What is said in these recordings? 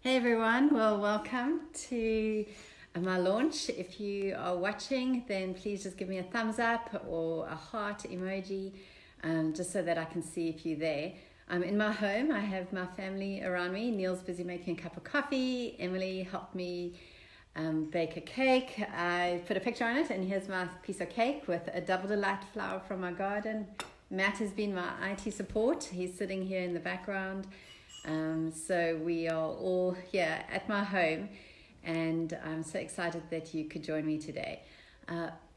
Hey everyone, well, welcome to my launch. If you are watching, then please just give me a thumbs up or a heart emoji, just so that I can see if you're there. I'm in my home. I have my family around me. Neil's busy making a cup of coffee. Emily helped me bake a cake. I put a picture on it, and here's my piece of cake with a Double Delight flower from my garden. Matt has been my IT support. He's sitting here in the background. So we are all here at my home, and I'm so excited that you could join me today.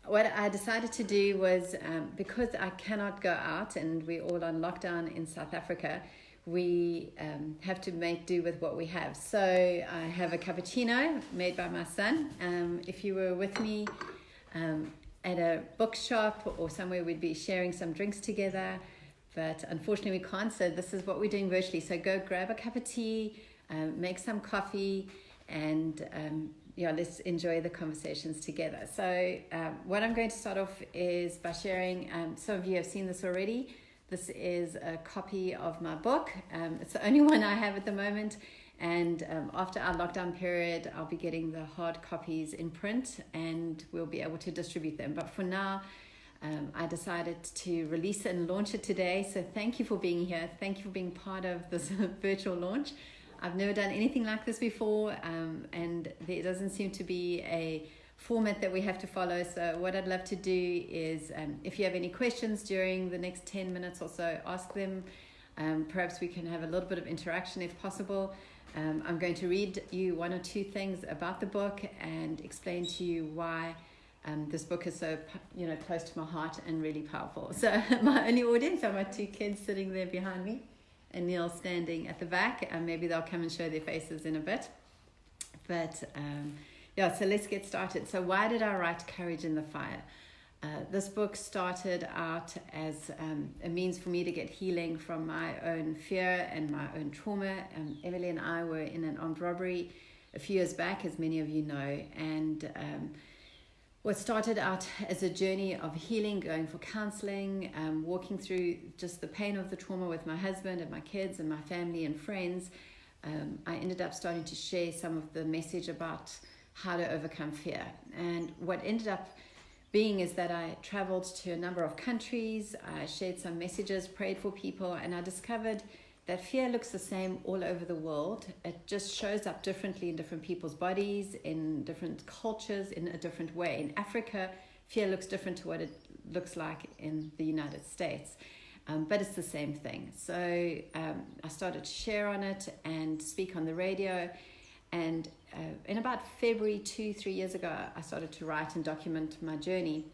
What I decided to do was, because I cannot go out and we're all on lockdown in South Africa, we have to make do with what we have. So I have a cappuccino made by my son. If you were with me at a bookshop or somewhere, we'd be sharing some drinks together. But unfortunately we can't, so this is what we're doing virtually. So go grab a cup of tea, make some coffee, and let's enjoy the conversations together. So what I'm going to start off is by sharing, some of you have seen this already. This is a copy of my book. It's the only one I have at the moment. And after our lockdown period, I'll be getting the hard copies in print and we'll be able to distribute them. But for now, I decided to release it and launch it today. So thank you for being here. Thank you for being part of this virtual launch. I've never done anything like this before, and there doesn't seem to be a format that we have to follow. So what I'd love to do is, if you have any questions during the next 10 minutes or so, ask them. Perhaps we can have a little bit of interaction if possible. I'm going to read you one or two things about the book and explain to you why this book is so, close to my heart and really powerful. So my only audience are my two kids sitting there behind me and Neil standing at the back, and maybe they'll come and show their faces in a bit. But so let's get started. So why did I write Courage in the Fire? This book started out as a means for me to get healing from my own fear and my own trauma. Emily and I were in an armed robbery a few years back, as many of you know, and what started out as a journey of healing, going for counseling, walking through just the pain of the trauma with my husband and my kids and my family and friends, I ended up starting to share some of the message about how to overcome fear. And what ended up being is that I traveled to a number of countries, I shared some messages, prayed for people, and I discovered that fear looks the same all over the world. It just shows up differently in different people's bodies, in different cultures, in a different way. In Africa, fear looks different to what it looks like in the United States. But it's the same thing. So I started to share on it and speak on the radio. And in about February 2-3 years ago, I started to write and document my journey.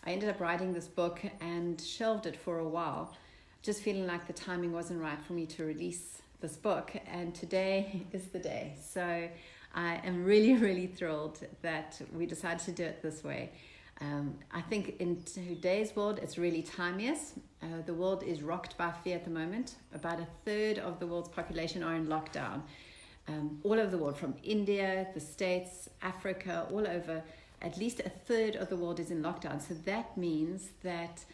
I ended up writing this book and shelved it for a while, just feeling like the timing wasn't right for me to release this book, and today is the day. So I am really, really thrilled that we decided to do it this way. I think in today's world, it's really timeless. The world is rocked by fear at the moment. About a third of the world's population are in lockdown. All over the world, from India, the States, Africa, all over, at least a third of the world is in lockdown. So that means that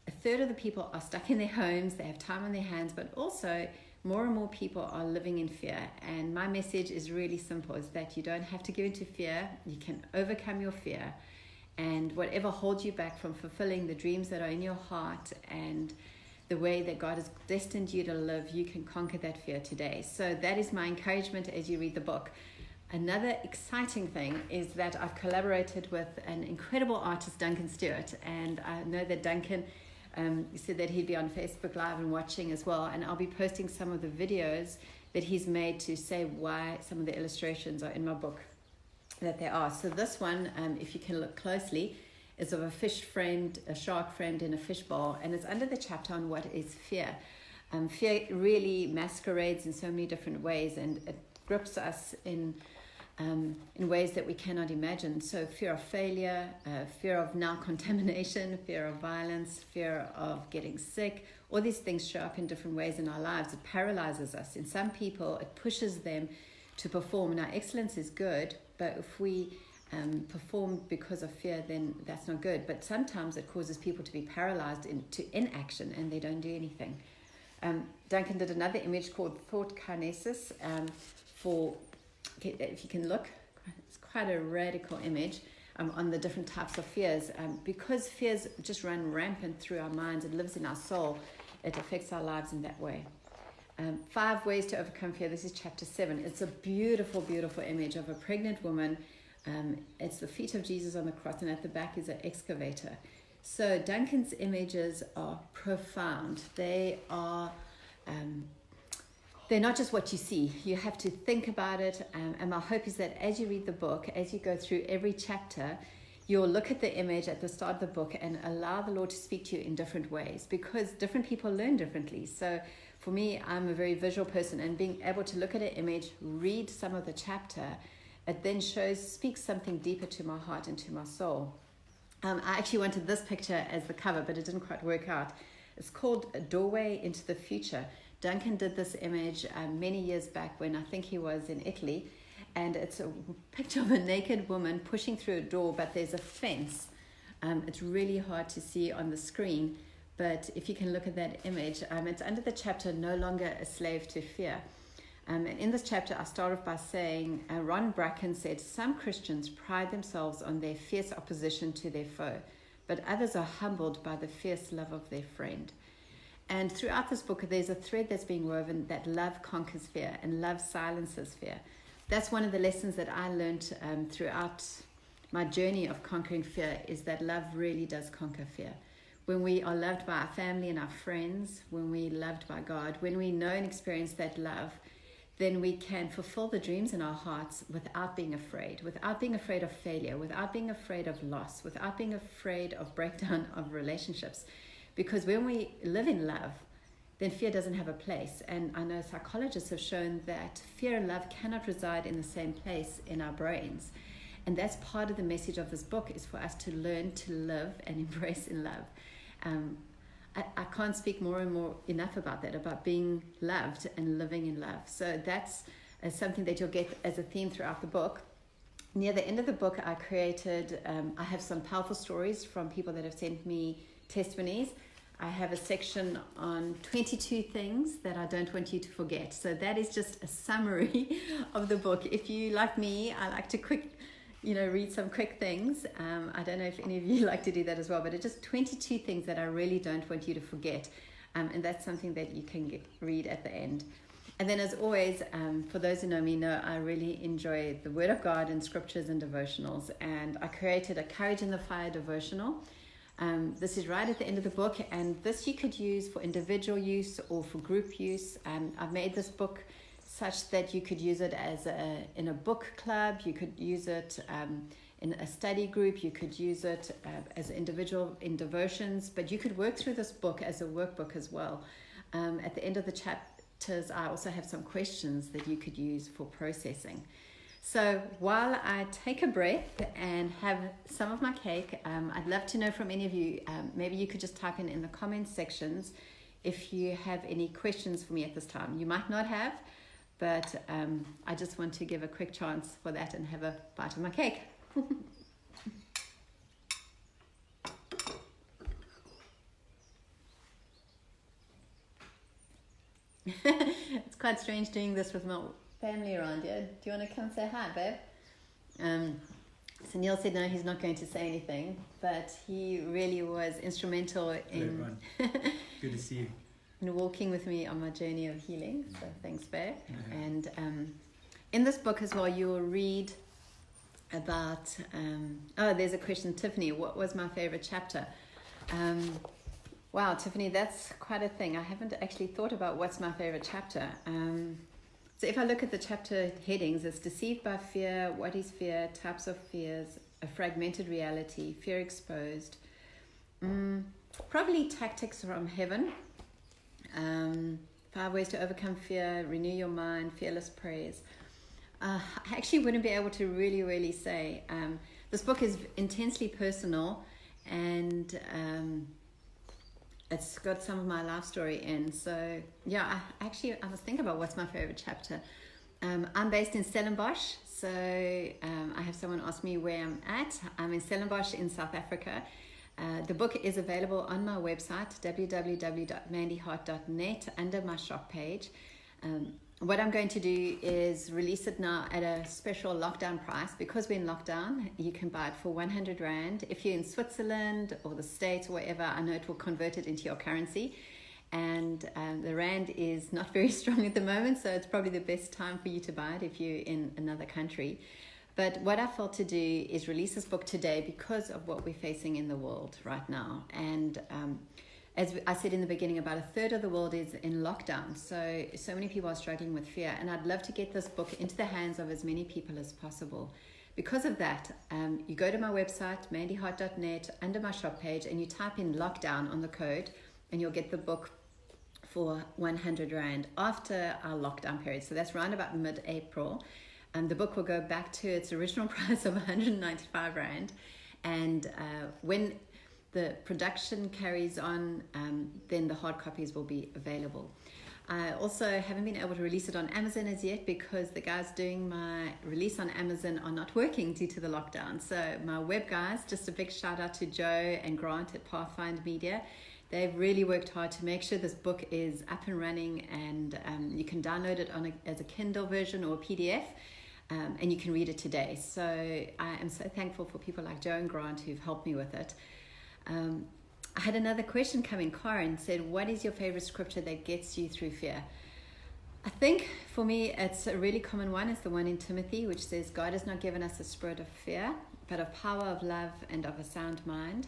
a third of the people are stuck in their homes, they have time on their hands, but also more and more people are living in fear. And my message is really simple, is that you don't have to give into fear. You can overcome your fear. And whatever holds you back from fulfilling the dreams that are in your heart and the way that God has destined you to live, you can conquer that fear today. So that is my encouragement as you read the book. Another exciting thing is that I've collaborated with an incredible artist, Duncan Stewart. And I know that Duncan said that he'd be on Facebook Live and watching as well, and I'll be posting some of the videos that he's made to say why some of the illustrations are in my book that they are. So this one, if you can look closely, is of a shark framed in a fish bowl, and it's under the chapter on what is fear. Fear really masquerades in so many different ways, and it grips us in ways that we cannot imagine. So fear of failure, fear of now contamination, fear of violence, fear of getting sick, all these things show up in different ways in our lives. It paralyzes us. In some people, it pushes them to perform. Now, excellence is good, but if we perform because of fear, then that's not good. But sometimes it causes people to be paralyzed into inaction and they don't do anything. Duncan did another image called thought kinesis for if you can look, it's quite a radical image on the different types of fears. Because fears just run rampant through our minds, it lives in our soul, it affects our lives in that way. 5 ways to overcome fear. This is chapter 7. It's a beautiful, beautiful image of a pregnant woman. It's the feet of Jesus on the cross, and at the back is an excavator. So Duncan's images are profound. They are, they're not just what you see. You have to think about it. And my hope is that as you read the book, as you go through every chapter, you'll look at the image at the start of the book and allow the Lord to speak to you in different ways, because different people learn differently. So for me, I'm a very visual person, and being able to look at an image, read some of the chapter, it then speaks something deeper to my heart and to my soul. I actually wanted this picture as the cover, but it didn't quite work out. It's called A Doorway into the Future. Duncan did this image many years back when I think he was in Italy, and it's a picture of a naked woman pushing through a door, but there's a fence. It's really hard to see on the screen, but if you can look at that image, it's under the chapter No Longer a Slave to Fear. And in this chapter, I start off by saying, Ron Bracken said, some Christians pride themselves on their fierce opposition to their foe, but others are humbled by the fierce love of their friend. And throughout this book, there's a thread that's being woven that love conquers fear and love silences fear. That's one of the lessons that I learned throughout my journey of conquering fear, is that love really does conquer fear. When we are loved by our family and our friends, when we're loved by God, when we know and experience that love, then we can fulfill the dreams in our hearts without being afraid of failure, without being afraid of loss, without being afraid of breakdown of relationships. Because when we live in love, then fear doesn't have a place. And I know psychologists have shown that fear and love cannot reside in the same place in our brains. And that's part of the message of this book, is for us to learn to live and embrace in love. I can't speak more and more enough about that, about being loved and living in love. So that's something that you'll get as a theme throughout the book. Near the end of the book, I have some powerful stories from people that have sent me testimonies. I have a section on 22 things that I don't want you to forget. So that is just a summary of the book. If you, like me, I like to read some quick things. I don't know if any of you like to do that as well, but it's just 22 things that I really don't want you to forget. And that's something that you can read at the end. And then as always, for those who know me know I really enjoy the Word of God and scriptures and devotionals. And I created a Courage in the Fire devotional. This is right at the end of the book, and this you could use for individual use or for group use. I've made this book such that you could use it in a book club, you could use it in a study group, you could use it as an individual in devotions, but you could work through this book as a workbook as well. At the end of the chapters, I also have some questions that you could use for processing. So while I take a breath and have some of my cake, I'd love to know from any of you, maybe you could just type in the comments sections if you have any questions for me at this time. You might not have, but I just want to give a quick chance for that and have a bite of my cake. It's quite strange doing this with my family around here. Do you want to come say hi, babe? So Neil said no, he's not going to say anything, but he really was instrumental in good to see you, in walking with me on my journey of healing. So thanks, babe. And in this book as well, you will read about there's a question, Tiffany, what was my favorite chapter? Wow, Tiffany, that's quite a thing. I haven't actually thought about what's my favorite chapter. So if I look at the chapter headings, it's Deceived by Fear, What is Fear, Types of Fears, A Fragmented Reality, Fear Exposed, probably Tactics from Heaven, 5 Ways to Overcome Fear, Renew Your Mind, Fearless Prayers. I actually wouldn't be able to really say. This book is intensely personal, and it's got some of my life story in. So yeah, I was thinking about what's my favorite chapter. I'm based in Stellenbosch, so I have someone ask me where I'm at. I'm in Stellenbosch in South Africa. The book is available on my website, www.mandyhart.net, under my shop page. what I'm going to do is release it now at a special lockdown price. Because we're in lockdown, you can buy it for 100 Rand. If you're in Switzerland or the States or wherever, I know it will convert it into your currency. And the Rand is not very strong at the moment, so it's probably the best time for you to buy it if you're in another country. But what I felt to do is release this book today because of what we're facing in the world right now. And as I said in the beginning, about a third of the world is in lockdown. So many people are struggling with fear. And I'd love to get this book into the hands of as many people as possible. Because of that, you go to my website, mandyhart.net, under my shop page, and you type in lockdown on the code, and you'll get the book for 100 Rand after our lockdown period. So that's around about mid-April. And the book will go back to its original price of 195 Rand. And when the production carries on, then the hard copies will be available. I also haven't been able to release it on Amazon as yet because the guys doing my release on Amazon are not working due to the lockdown. So my web guys, just a big shout out to Joe and Grant at Pathfind Media. They've really worked hard to make sure this book is up and running, and you can download it as a Kindle version or a PDF, and you can read it today. So I am so thankful for people like Joe and Grant who've helped me with it. I had another question come in. Karen said, what is your favorite scripture that gets you through fear? I think for me, it's a really common one. It's the one in Timothy, which says, God has not given us a spirit of fear, but of power, of love, and of a sound mind.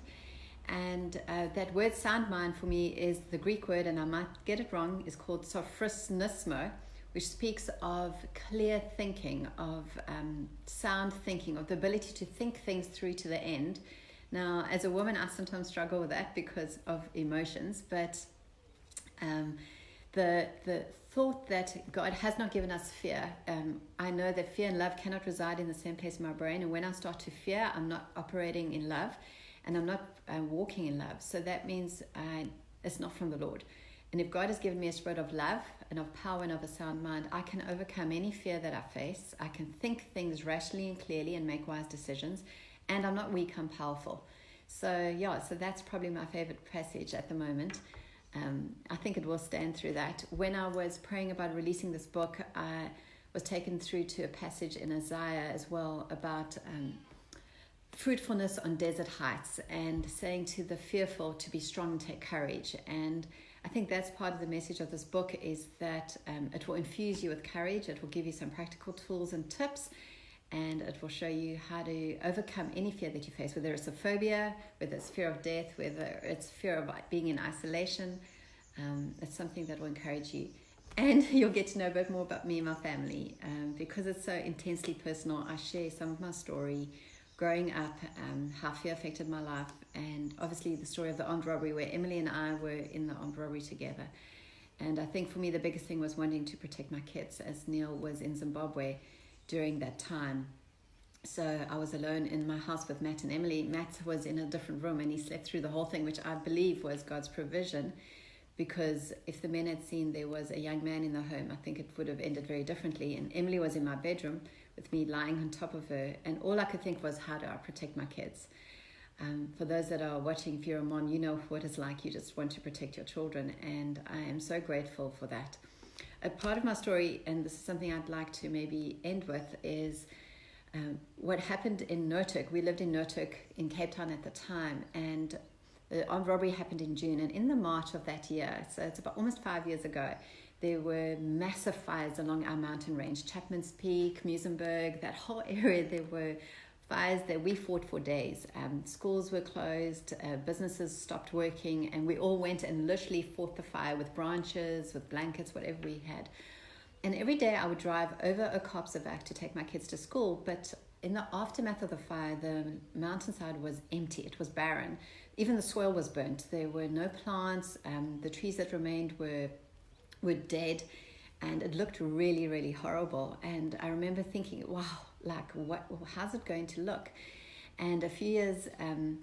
And that word sound mind for me is the Greek word, and I might get it wrong, is called sophronismo, which speaks of clear thinking, of sound thinking, of the ability to think things through to the end. Now, as a woman, I sometimes struggle with that because of emotions, but the thought that God has not given us fear, I know that fear and love cannot reside in the same place in my brain, and when I start to fear, I'm not operating in love, and I'm not walking in love. So that means it's not from the Lord. And if God has given me a spirit of love and of power and of a sound mind, I can overcome any fear that I face. I can think things rationally and clearly and make wise decisions. And I'm not weak, I'm powerful. So that's probably my favorite passage at the moment. I think it will stand through that. When I was praying about releasing this book, I was taken through to a passage in Isaiah as well about fruitfulness on desert heights, and saying to the fearful to be strong and take courage. And I think that's part of the message of this book, is that it will infuse you with courage. It will give you some practical tools and tips, and it will show you how to overcome any fear that you face, whether it's a phobia, whether it's fear of death, whether it's fear of being in isolation. It's something that will encourage you. And you'll get to know a bit more about me and my family. Because it's so intensely personal, I share some of my story growing up, how fear affected my life, and obviously the story of the armed robbery, where Emily and I were in the armed robbery together. And I think for me the biggest thing was wanting to protect my kids, as Neil was in Zimbabwe during that time. So I was alone in my house with Matt and Emily. Matt was in a different room and he slept through the whole thing, which I believe was God's provision, because if the men had seen there was a young man in the home, I think it would have ended very differently. And Emily was in my bedroom with me lying on top of her, and all I could think was, how do I protect my kids? For those that are watching, if you're a mom, you know what it's like. You just want to protect your children, and I am so grateful for that. A part of my story, and this is something I'd like to maybe end with, is what happened in Noordhoek. We lived in Noordhoek in Cape Town at the time, and the armed robbery happened in June. And in the March of that year, so it's about almost 5 years ago, there were massive fires along our mountain range, Chapman's Peak, Muizenberg, that whole area. There were fires that we fought for days. Schools were closed, businesses stopped working, and we all went and literally fought the fire with branches, with blankets, whatever we had. And every day I would drive over a Kaapstadweg to take my kids to school, but in the aftermath of the fire, the mountainside was empty. It was barren. Even the soil was burnt. There were no plants. The trees that remained were dead, and it looked really, really horrible. And I remember thinking, wow, how's it going to look? And a few years,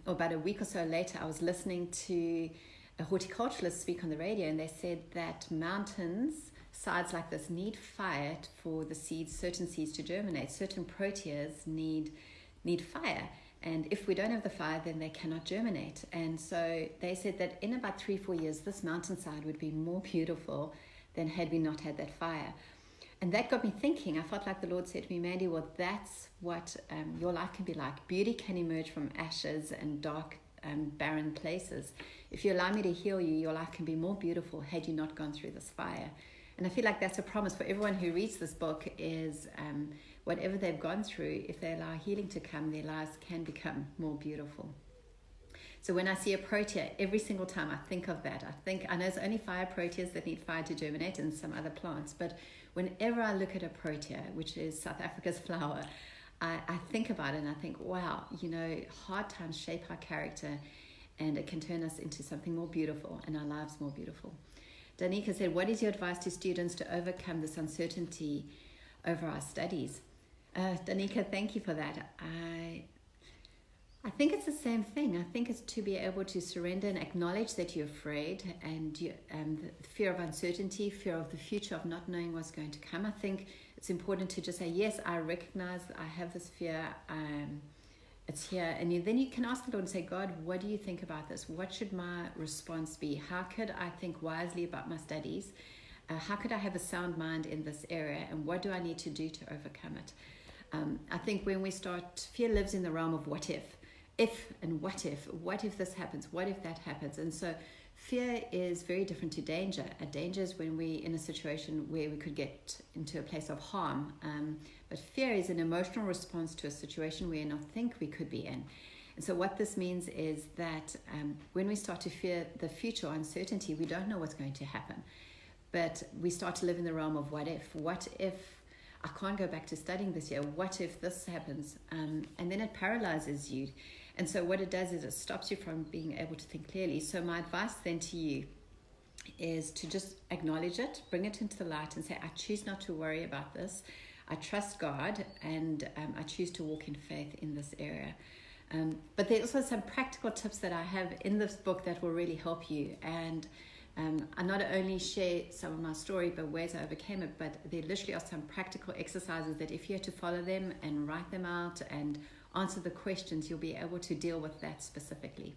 or about a week or so later, I was listening to a horticulturalist speak on the radio, and they said that mountains, sides like this, need fire for the seeds, certain seeds to germinate. Certain proteas need fire. And if we don't have the fire, then they cannot germinate. And so they said that in about 3-4 years, this mountainside would be more beautiful than had we not had that fire. And that got me thinking. I felt like the Lord said to me, Mandy, well, that's what your life can be like. Beauty can emerge from ashes and dark, barren places. If you allow me to heal you, your life can be more beautiful had you not gone through this fire. And I feel like that's a promise for everyone who reads this book is whatever they've gone through, if they allow healing to come, their lives can become more beautiful. So when I see a protea, every single time I think of that. I know it's only fire proteas that need fire to germinate and some other plants, but whenever I look at a protea, which is South Africa's flower, I think about it and I think, wow, hard times shape our character and it can turn us into something more beautiful and our lives more beautiful. Danica said, what is your advice to students to overcome this uncertainty over our studies? Danica, thank you for that. I think it's the same thing. I think it's to be able to surrender and acknowledge that you're afraid and the fear of uncertainty, fear of the future, of not knowing what's going to come. I think it's important to just say, yes, I recognize I have this fear. It's here. And then you can ask the Lord and say, God, what do you think about this? What should my response be? How could I think wisely about my studies? How could I have a sound mind in this area? And what do I need to do to overcome it? I think when we start, fear lives in the realm of what if. If and what if this happens, what if that happens? And so fear is very different to danger. A danger is when we're in a situation where we could get into a place of harm. But fear is an emotional response to a situation we not think we could be in. And so what this means is that when we start to fear the future or uncertainty, we don't know what's going to happen. But we start to live in the realm of what if. What if I can't go back to studying this year? What if this happens? And then it paralyzes you. And so what it does is it stops you from being able to think clearly. So my advice then to you is to just acknowledge it, bring it into the light and say, I choose not to worry about this. I trust God and I choose to walk in faith in this area. But there's also some practical tips that I have in this book that will really help you. And I not only share some of my story, but ways I overcame it, but there literally are some practical exercises that if you had to follow them and write them out and answer the questions, you'll be able to deal with that specifically.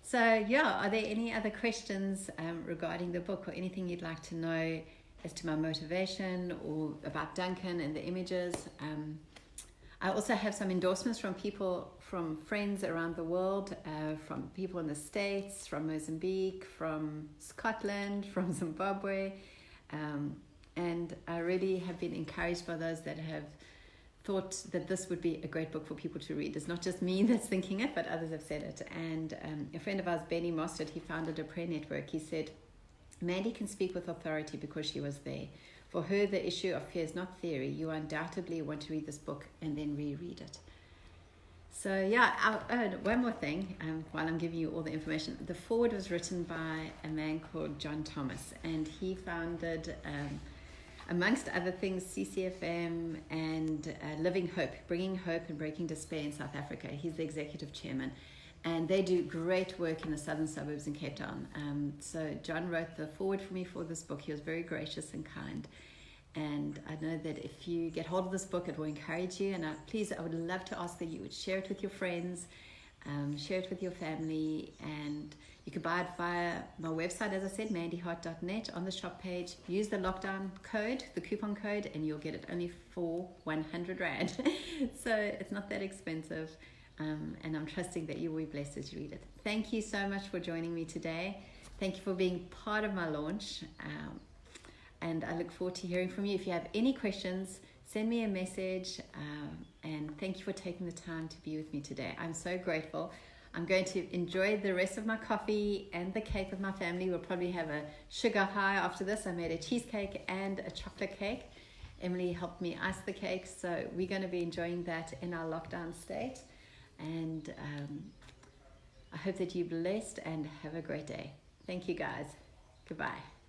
So yeah, are there any other questions regarding the book or anything you'd like to know as to my motivation or about Duncan and the images? I also have some endorsements from people, from friends around the world, from people in the States, from Mozambique, from Scotland, from Zimbabwe. And I really have been encouraged by those that have thought that this would be a great book for people to read. It's not just me that's thinking it, but others have said it. And a friend of ours, Benny Mostert, he founded a prayer network. He said, Mandy can speak with authority because she was there. For her, the issue of fear is not theory. You undoubtedly want to read this book and then reread it. So yeah, one more thing while I'm giving you all the information. The foreword was written by a man called John Thomas, and he founded, amongst other things, CCFM and Living Hope, bringing hope and breaking despair in South Africa. He's the executive chairman. And they do great work in the southern suburbs in Cape Town. So John wrote the foreword for me for this book. He was very gracious and kind. And I know that if you get hold of this book, it will encourage you. And I would love to ask that you would share it with your friends, share it with your family. And you can buy it via my website, as I said, mandyhart.net, on the shop page. Use the lockdown code, the coupon code, and you'll get it only for 100 Rand. So it's not that expensive. And I'm trusting that you will be blessed as you read it. Thank you so much for joining me today. Thank you for being part of my launch. And I look forward to hearing from you. If you have any questions, send me a message. And thank you for taking the time to be with me today. I'm so grateful. I'm going to enjoy the rest of my coffee and the cake with my family. We'll probably have a sugar high after this. I made a cheesecake and a chocolate cake. Emily helped me ice the cake. So we're going to be enjoying that in our lockdown state. And I hope that you're blessed and have a great day. Thank you, guys. Goodbye.